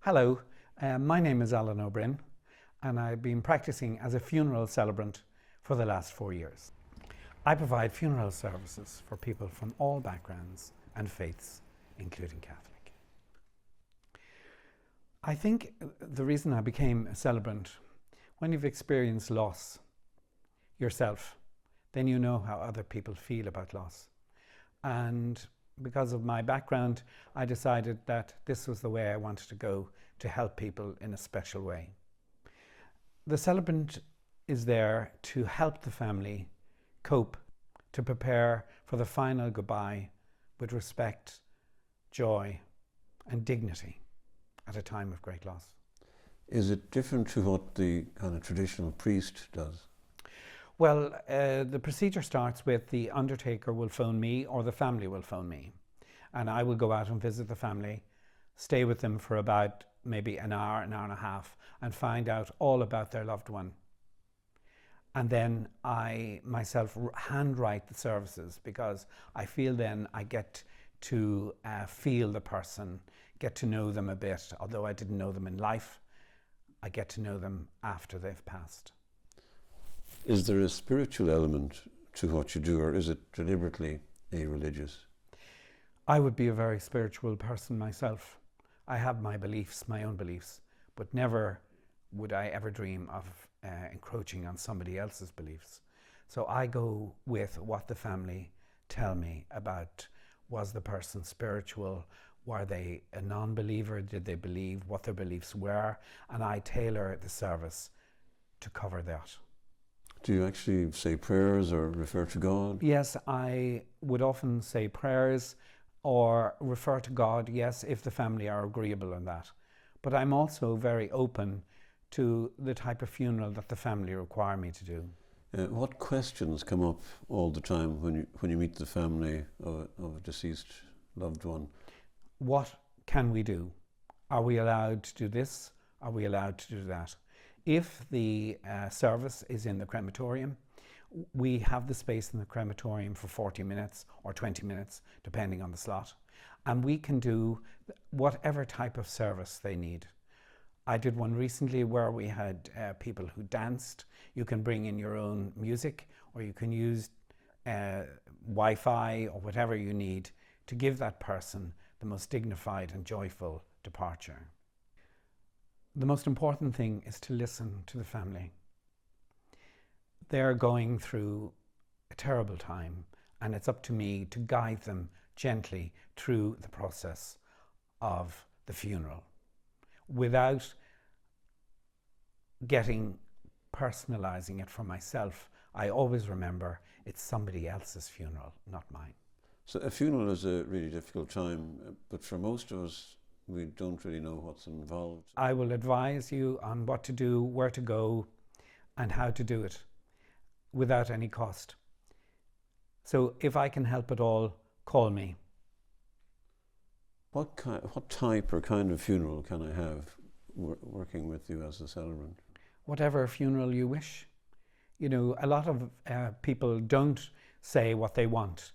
Hello, my name is Abraoin and I've been practicing as a funeral celebrant for the last 4 years. I provide funeral services for people from all backgrounds and faiths, including Catholic. I think the reason I became a celebrant, when you've experienced loss yourself, then you know how other people feel about loss. And because of my background, I decided that this was the way I wanted to go to help people in a special way. The celebrant is there to help the family cope, to prepare for the final goodbye with respect, joy, and dignity at a time of great loss. Is it different to what the kind of traditional priest does? Well, the procedure starts with the undertaker will phone me or the family will phone me. And I will go out and visit the family, stay with them for about maybe an hour and a half, and find out all about their loved one. And then I myself handwrite the services, because I feel then I get to feel the person, get to know them a bit. Although I didn't know them in life, I get to know them after they've passed. Is there a spiritual element to what you do, or is it deliberately a-religious? I would be a very spiritual person myself. I have my beliefs, my own beliefs, but never would I ever dream of encroaching on somebody else's beliefs. So I go with what the family tell me about. Was the person spiritual? Were they a non-believer? Did they believe what their beliefs were? And I tailor the service to cover that. Do you actually say prayers or refer to God? Yes, I would often say prayers or refer to God, yes, if the family are agreeable on that. But I'm also very open to the type of funeral that the family require me to do. What questions come up all the time when you meet the family of a deceased loved one? What can we do? Are we allowed to do this? Are we allowed to do that? If the service is in the crematorium, we have the space in the crematorium for 40 minutes or 20 minutes, depending on the slot. And we can do whatever type of service they need. I did one recently where we had people who danced. You can bring in your own music, or you can use Wi-Fi or whatever you need to give that person the most dignified and joyful departure. The most important thing is to listen to the family. They're going through a terrible time, and it's up to me to guide them gently through the process of the funeral without personalizing it for myself. I always remember it's somebody else's funeral, not mine. So a funeral is a really difficult time, but for most of us, we don't really know what's involved. I will advise you on what to do, where to go, and how to do it without any cost. So if I can help at all, call me. What type or kind of funeral can I have working with you as a celebrant? Whatever funeral you wish. You know, a lot of people don't say what they want.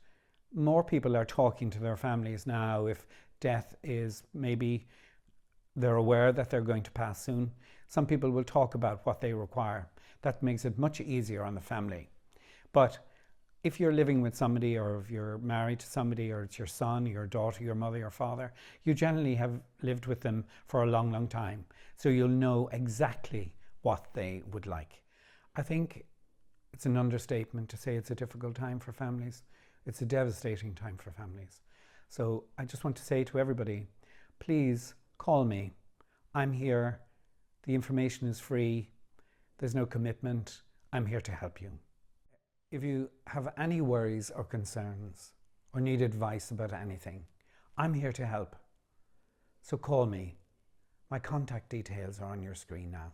More people are talking to their families now. If death is, maybe they're aware that they're going to pass soon, some people will talk about what they require. That makes it much easier on the family. But if you're living with somebody, or if you're married to somebody, or it's your son, your daughter, your mother, your father, you generally have lived with them for a long, long time. So you'll know exactly what they would like. I think it's an understatement to say it's a difficult time for families. It's a devastating time for families. So I just want to say to everybody, please call me. I'm here. The information is free. There's no commitment. I'm here to help you. If you have any worries or concerns or need advice about anything, I'm here to help. So call me. My contact details are on your screen now.